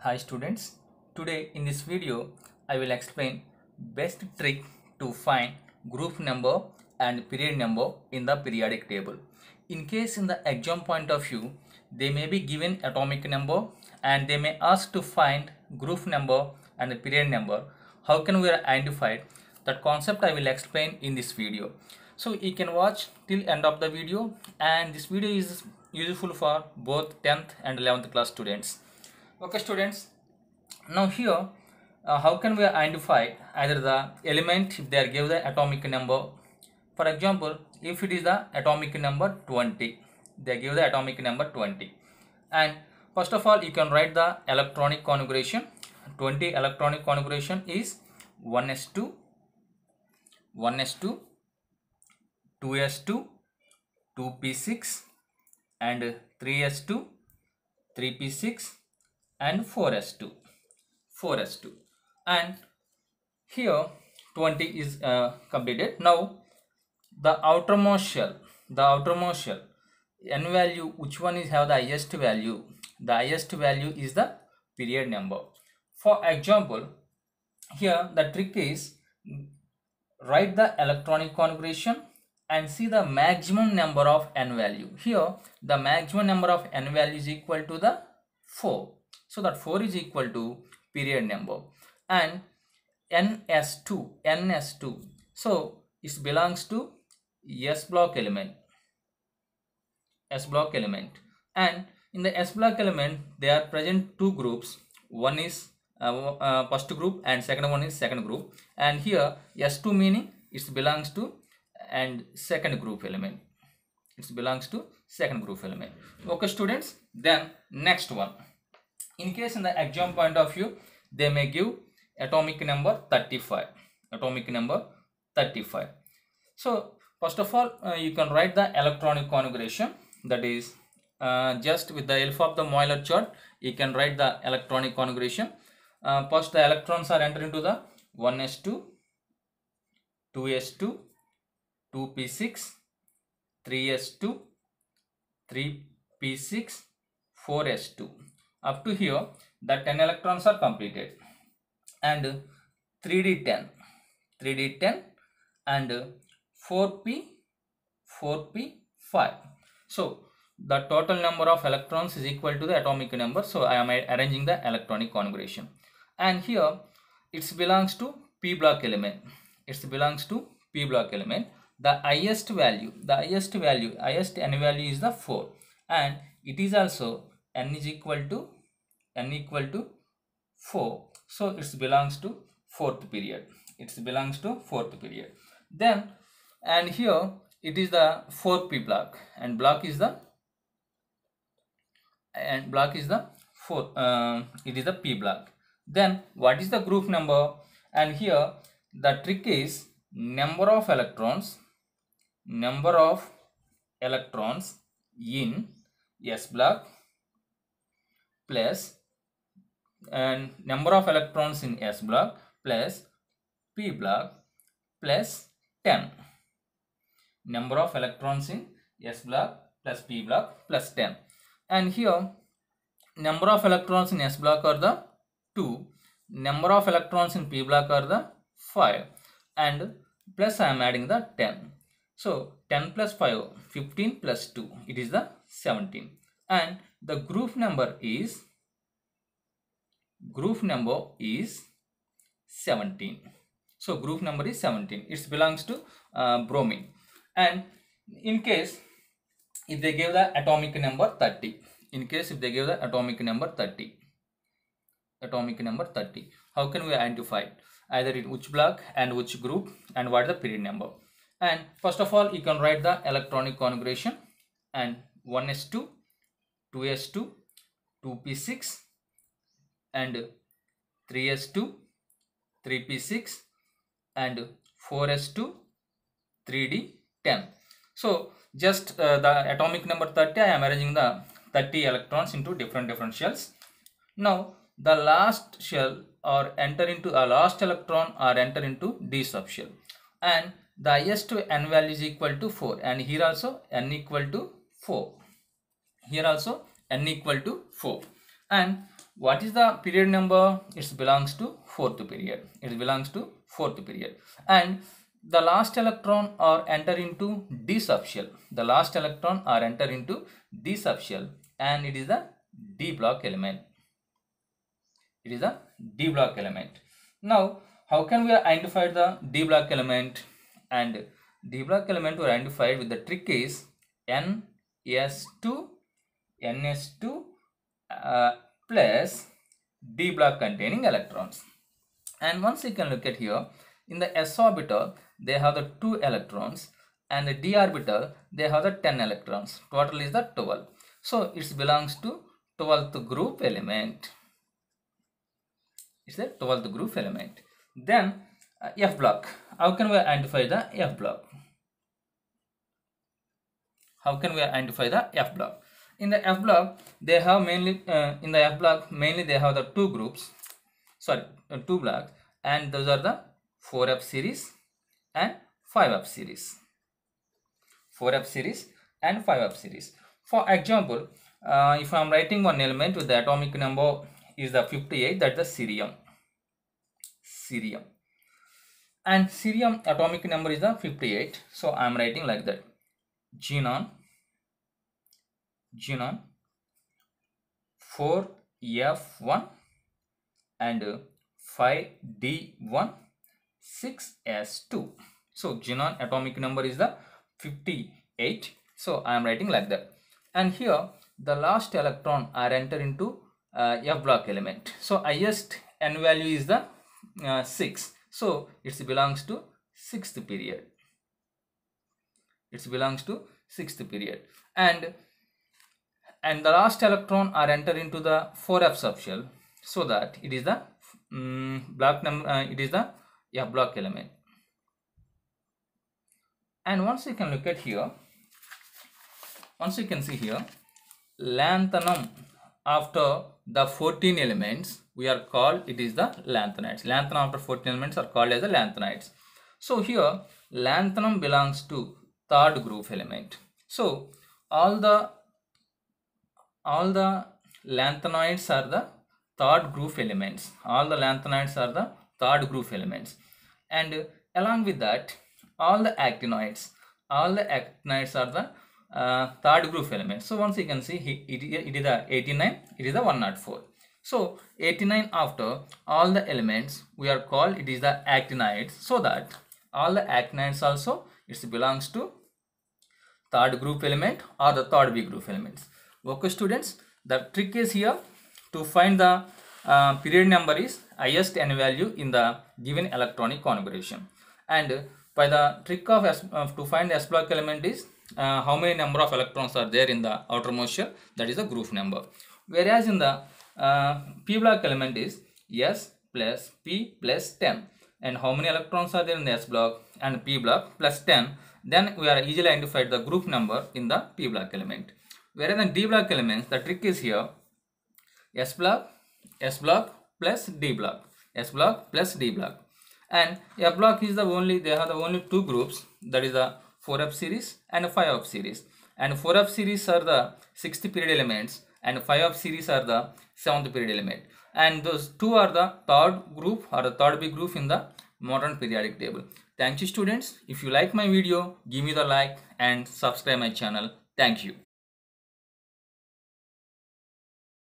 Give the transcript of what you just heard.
Hi students, today in this video I will explain best trick to find group number and period number in the periodic table. In case in the exam point of view, they may be given atomic number and they may ask to find group number and the period number. How can we identify it? That concept I will explain in this video. So you can watch till end of the video, and this video is useful for both 10th and 11th class students. Okay students, now here how can we identify either the element if they are given the atomic number. For example, if it is the atomic number 20, they give the atomic number 20, and first of all you can write the electronic configuration. 20 electronic configuration is 1s2, 1s2, 2s2, 2p6, and 3s2, 3p6, and 4s2, 4s2, and here 20 is completed. Now the outermost shell, n value, which one is have the highest value? The highest value is the period number. For example, here the trick is write the electronic configuration and see the maximum number of n value. Here the maximum number of n value is equal to the 4. So that 4 is equal to period number, and ns2, so it belongs to S block element, and in the S block element there are present two groups. One is first group and second one is second group, and here S2 meaning it belongs to and second group element, Okay students, then next one, in case in the exam point of view they may give atomic number 35, So first of all you can write the electronic configuration, that is just with the help of the Moeller chart you can write the electronic configuration. First the electrons are entered into the 1s2, 2s2, 2p6, 3s2, 3p6, 4s2. Up to here the 10 electrons are completed, and 3d10, and 4p5. So the total number of electrons is equal to the atomic number. So I am arranging the electronic configuration, and here it belongs to p block element. The highest value, highest n value is the 4, and it is also n equal to 4. So it belongs to fourth period. Then, and here it is the 4p block, and block is the fourth. It is the p block. Then what is the group number? And here the trick is number of electrons in S block plus and number of electrons in S block plus p block plus 10. Number of electrons in S block plus p block plus 10. And here number of electrons in S block are the 2, number of electrons in p block are the 5, and plus I am adding the 10. So 10 plus 5, 15 plus 2, it is the 17, and the group number is 17. So group number is 17. It belongs to bromine. And in case if they give the atomic number 30, how can we identify it? Either in which block and which group and what is the period number. And first of all you can write the electronic configuration, and 1s2, 2s2, 2p6, and 3s2, 3p6, and 4s2, 3d10. So just the atomic number 30, I am arranging the 30 electrons into different shells. Now the last shell or enter into a last electron or enter into D subshell, and the highest n value is equal to 4, and here also n equal to 4, and What is the period number? It belongs to fourth period. It belongs to fourth period. And the last electron are enter into d subshell. The last electron are enter into d subshell, and it is the d block element. It is a d block element. Now, how can we identify the d block element? And d block element we identified with the trick is ns2 plus d block containing electrons. And once you can look at here, in the s orbital they have the 2 electrons, and the d orbital they have the 10 electrons. Total is the 12. So it belongs to 12th group element. It's the 12th group element. Then f block. How can we identify the f block? How can we identify the f block? In the f block they have mainly they have the 2 groups, 2 blocks, and those are the 4f series and 5f series. 4f series and 5f series. For example, if I am writing one element with the atomic number is the 58, that's the cerium. And cerium atomic number is the 58. So I am writing like that: xenon 4f1 and 5d1 6s2. So xenon atomic number is the 58. So I am writing like that. And here the last electron are enter into f block element. So highest n value is the 6. So it belongs to 6th period. It belongs to 6th period. And the last electron are enter into the 4f subshell, so that it is the it is the f block element. And once you can look at here, once you can see here, lanthanum after the 14 elements we are called, it is the lanthanides. Lanthanum after 14 elements are called as the lanthanides. So here lanthanum belongs to 3rd group element. So all the lanthanides are the 3rd group elements. All the lanthanides are the 3rd group elements. And along with that, all the actinides are the 3rd group elements. So once you can see, it is the 89, it is the 104. So 89 after all the elements we are called, it is the actinides. So that all the actinides also, it belongs to 3rd group element or the 3rd B group elements. Okay students, the trick is here to find the period number is highest n value in the given electronic configuration. And by the trick of to find the s block element is how many number of electrons are there in the outermost shell, that is the group number. Whereas in the p block element is s plus p plus 10, and how many electrons are there in the s block and p block plus 10, then we are easily identified the group number in the p block element. Whereas in d block elements, the trick is here s block plus d block, s block plus d block. And f block is the only, they have the only 2 groups, that is the 4f series and 5f series. And 4f series are the 6th period elements, and 5f series are the 7th period element. And those 2 are the 3rd group or the 3rd B group in the modern periodic table. Thank you students. If you like my video, give me the like and subscribe my channel. Thank you.